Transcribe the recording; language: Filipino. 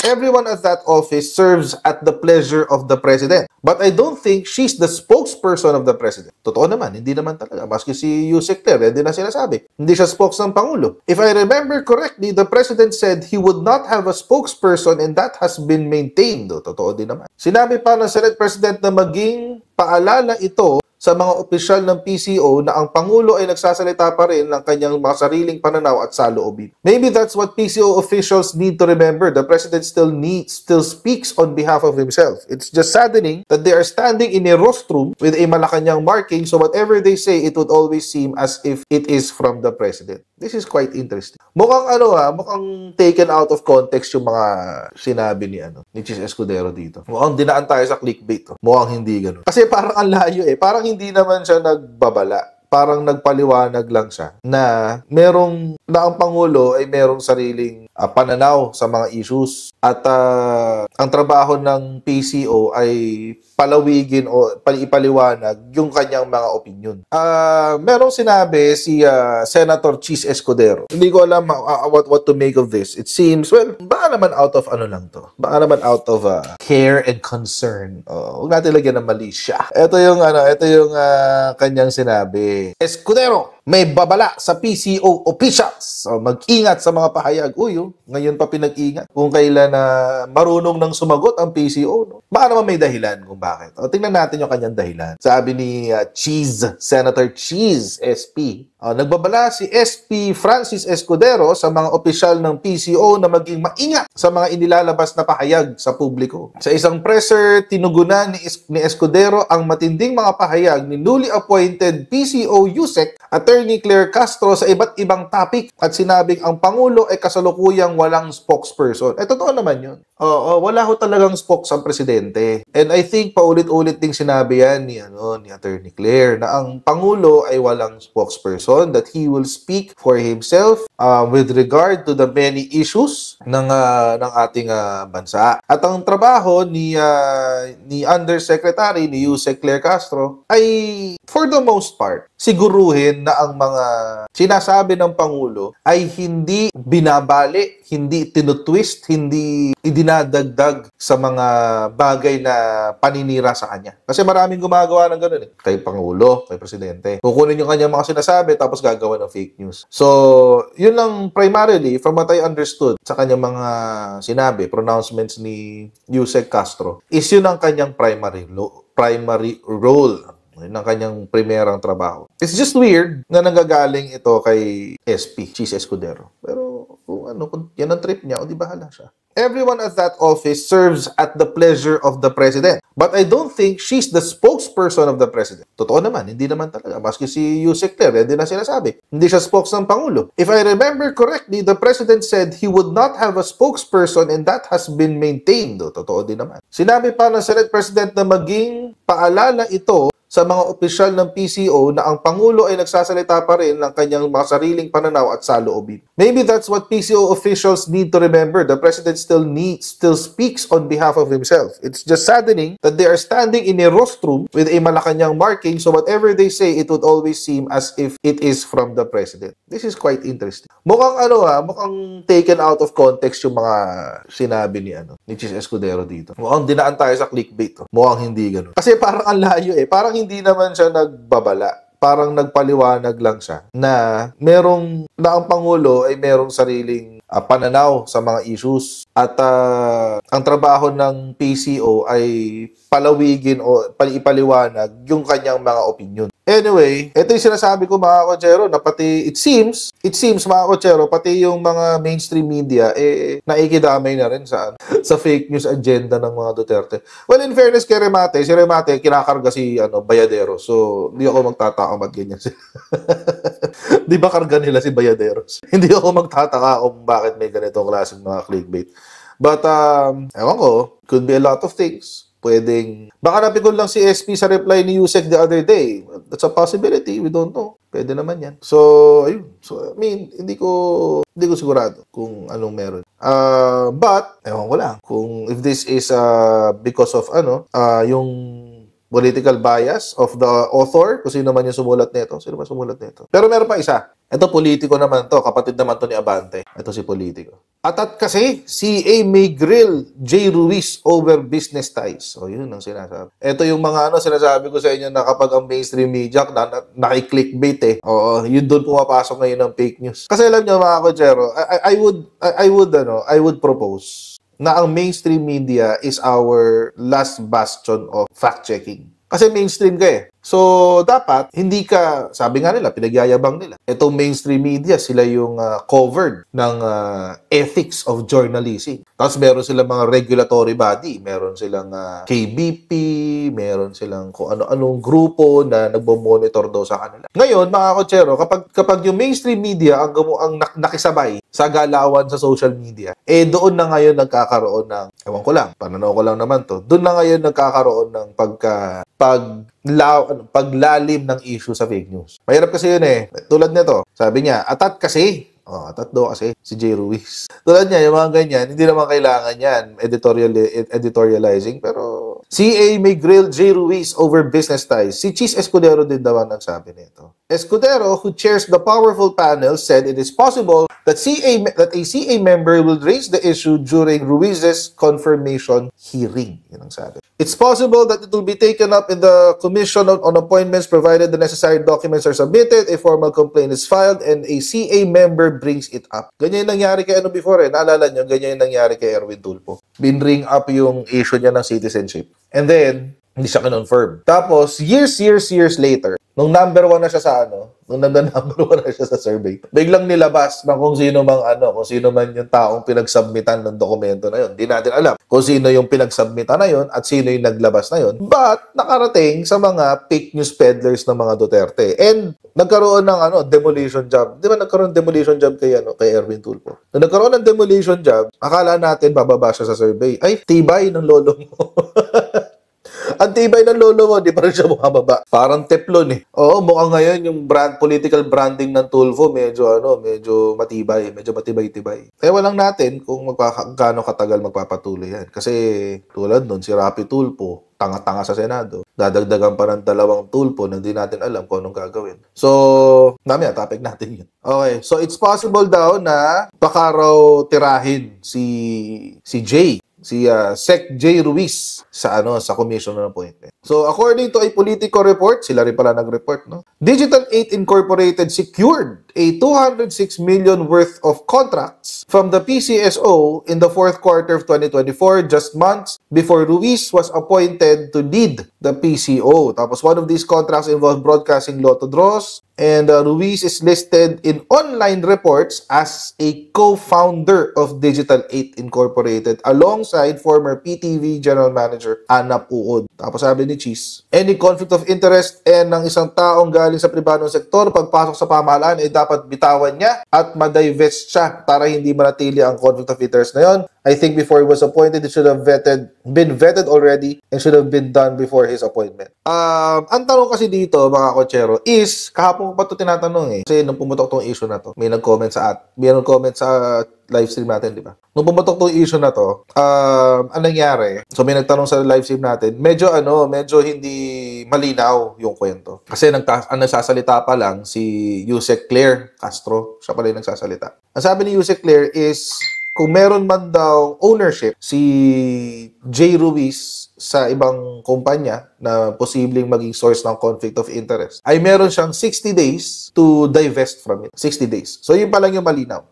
Everyone at that office serves at the pleasure of the president. But I don't think she's the spokesperson of the president. Totoo naman, hindi naman talaga. Maski si Yusek Claire, hindi na sinasabi. Hindi siya spokes ng Pangulo. If I remember correctly, the president said he would not have a spokesperson and that has been maintained. Totoo din naman. Sinabi pa ng Senate President na maging paalala ito sa mga opisyal ng PCO na ang Pangulo ay nagsasalita pa rin ng kanyang mga sariling pananaw at saloobin. Maybe that's what PCO officials need to remember. The President still speaks on behalf of himself. It's just saddening that they are standing in a rostrum with a Malacanang marking, so whatever they say, it would always seem as if it is from the President. This is quite interesting. Mukhang mukhang taken out of context yung mga sinabi ni Chis Escudero dito. Mukhang dinaan tayo sa clickbait. Mukhang hindi ganun. Kasi parang ang layo parang hindi naman siya nagbabala. Parang nagpaliwanag lang siya na ang Pangulo ay merong sariling pananaw sa mga issues at ang trabaho ng PCO ay palawigin o ipaliwanag yung kanyang mga opinion. Merong sinabi si Senator Chis Escudero. Hindi ko alam what to make of this. It seems, well, baka naman out of Baka naman out of care and concern. Huwag natin lagyan ng mali siya. Ito yung kanyang sinabi. Escudero, may babala sa PCO officials. Mag-ingat sa mga pahayag. Ngayon pa pinag-ingat. Kung kailan marunong nang sumagot ang PCO. No? Baka naman may dahilan kung bakit. Tingnan natin yung kanyang dahilan. Sabi ni Senator Cheese, SP. Nagbabala si SP Francis Escudero sa mga opisyal ng PCO na maging maingat sa mga inilalabas na pahayag sa publiko. Sa isang presser, tinugunan ni Escudero ang matinding mga pahayag ni newly appointed PCO Yusek Attorney Claire Castro sa iba't ibang topic at sinabing ang Pangulo ay kasalukuyang walang spokesperson. Totoo naman yun. Wala ho talagang spokes ang presidente. And I think paulit-ulit ding sinabi yan ni Attorney Claire na ang Pangulo ay walang spokesperson, that he will speak for himself with regard to the many issues ng ating bansa. At ang trabaho ni Undersecretary ni Yusek Claire Castro ay for the most part siguruhin na ang mga sinasabi ng Pangulo ay hindi binabali, hindi tinutwist, hindi idinadagdag sa mga bagay na paninira sa kanya. Kasi maraming gumagawa ng ganun kay Pangulo, kay Presidente. Kukunin yung kanyang mga sinasabi tapos gagawa ng fake news. So, yun lang primarily, from what I understood sa kanyang mga sinabi, pronouncements ni Yusek Castro, is yun ang kanyang primary role. Yun ang kanyang primerang trabaho. It's just weird na nanggagaling ito kay SP, Chis Escudero. Pero kung yan ang trip niya, di bahala siya. Everyone at that office serves at the pleasure of the president. But I don't think she's the spokesperson of the president. Totoo naman, hindi naman talaga. Maski si Yusek Claire, hindi na sinasabi. Hindi siya spokes ng Pangulo. If I remember correctly, the president said he would not have a spokesperson and that has been maintained. Totoo din naman. Sinabi pa ng Senate President na maging paalala ito sa mga opisyal ng PCO na ang Pangulo ay nagsasalita pa rin ng kanyang mga sariling pananaw at saloobin. Maybe that's what PCO officials need to remember. The President still speaks on behalf of himself. It's just saddening that they are standing in a rostrum with a Malacanang marking, so whatever they say, it would always seem as if it is from the President. This is quite interesting. Mukhang mukhang taken out of context yung mga sinabi ni Chis Escudero dito. Mukhang dinaan tayo sa clickbait. Mukhang hindi ganun. Kasi parang ang layo Parang hindi naman siya nagbabala. Parang nagpaliwanag lang siya na ang Pangulo ay merong sariling pananaw sa mga issues at ang trabaho ng PCO ay palawigin o ipaliwanag yung kanyang mga opinion. Anyway, ito yung sinasabi ko mga kotsero na pati it seems mga kotsero, pati yung mga mainstream media naikidamay na rin sa fake news agenda ng mga Duterte. Well, in fairness kay Remate, si Remate kinakarga si Bayadero. So, hindi ako magtataka ba't ganyan sila. Di ba karga nila si Bayaderos? Hindi ako magtataka kung bakit may ganitong klaseng mga clickbait. But, ewan ko, could be a lot of things. Baka napikon lang si SP sa reply ni Yusek the other day. That's a possibility. We don't know. Pwede naman yan. So, ayun. So, I mean, hindi ko sigurado kung anong meron. But, ewan ko lang. Kung if this is because of yung political bias of the author, kung sino man yung sumulat nito. Sino ba sumulat nito? Pero meron pa isa. Ito, politiko naman to. Kapatid naman to ni Abante. Ito si politiko. At kasi, CA may grill J. Ruiz over business ties. So, yun ang sinasabi. Ito yung mga sinasabi ko sa inyo na kapag ang mainstream media naki-clickbait eh. Oo, yun doon pumapasok ngayon ng fake news. Kasi alam nyo mga kotsero, I would propose na ang mainstream media is our last bastion of fact-checking. Kasi mainstream ka eh. So, dapat, hindi ka, sabi nga nila, pinagyayabang nila. Itong mainstream media, sila yung covered ng ethics of journalism. Tapos meron silang mga regulatory body. Meron silang KBP, meron silang kung ano-anong grupo na nagbo-monitor daw sa kanila. Ngayon, mga kotsero, kapag yung mainstream media ang nakisabay sa galawan sa social media, doon na ngayon nagkakaroon ng, ewan ko lang, pananaw ko lang naman to, doon na ngayon nagkakaroon ng paglalim ng issue sa fake news. Mahirap kasi yun eh. Tulad nito, sabi niya, atat kasi. Atat daw kasi si J. Ruiz. Tulad niya, yung mga ganyan, hindi naman kailangan yan editorializing, pero CA may grill J. Ruiz over business ties. Si Cheese Escudero din daw ang nagsabi nito. Escudero, who chairs the powerful panel, said it is possible that a CA member will raise the issue during Ruiz's confirmation hearing. Yun ang sabi. It's possible that it will be taken up in the Commission on Appointments provided the necessary documents are submitted, a formal complaint is filed, and a CA member brings it up. Ganyan yung nangyari kay before eh. Naalala nyo, ganyan yung nangyari kay Erwin Tulfo. Binring up yung issue niya ng citizenship. And then, hindi siya kinonfirm. Tapos, years later, nung number 1 na siya sa number 1 na siya sa survey, biglang nilabas na kung sino man yung taong pinagsubmitan ng dokumento na yun. Hindi natin alam kung sino yung pinagsubmitan na yun at sino yung naglabas na yun. But, nakarating sa mga fake news peddlers ng mga Duterte. And, nagkaroon ng demolition job. Di ba nagkaroon ng demolition job kay Erwin Tulfo? Nung nagkaroon ng demolition job, akala natin bababa siya sa survey. Ay, tibay ng lolo mo. Ang tibay ng lolo mo, di pa rin siya bumababa. Parang teflon eh. Oo, mukhang ngayon yung political branding ng Tulfo medyo matibay, medyo matibay-tibay. Ewan lang natin kung gaano katagal magpapatuloy yan. Kasi tulad nun, si Rapi Tulfo, tanga-tanga sa Senado. Dadagdagan pa ng 2 Tulfo na hindi natin alam kung anong gagawin. So, topic natin yun. Okay, so it's possible daw na baka raw tirahin si Jay. Si Sec J. Ruiz sa Commission on Appointment. So, according to a Politico report, sila rin pala nag-report, no? Digital 8 Incorporated secured a 206 million worth of contracts from the PCSO in the 4th quarter of 2024, just months before Ruiz was appointed to lead the PCO. Tapos, one of these contracts involved broadcasting lotto draws, and Ruiz is listed in online reports as a co-founder of Digital 8 Incorporated alongside former PTV General Manager Ana Puod. Tapos sabi ni Cheese, any conflict of interest ng isang taong galing sa pribadong sektor pagpasok sa pamahalaan ay dapat bitawan niya at ma-divest siya para hindi manatili ang conflict of interest na yon. I think before he was appointed, it should have been vetted already and should have been done before his appointment. Ang tanong kasi dito, mga kotsero, is, kahapon ko pa ito tinatanong eh. Kasi nung pumutok tong issue na to, may nag-comment sa live stream natin, di ba? Nung pumutok tong issue na to, anong nangyari? So may nagtanong sa live stream natin, medyo hindi malinaw yung kwento. Kasi nagsasalita pa lang si Yusek Claire Castro. Siya pala yung nagsasalita. Ang sabi ni Yusek Claire is, kung meron man daw ownership si J. Ruiz sa ibang kumpanya na posibleng maging source ng conflict of interest, ay meron siyang 60 days to divest from it. 60 days. So, yun pa lang yung malinaw.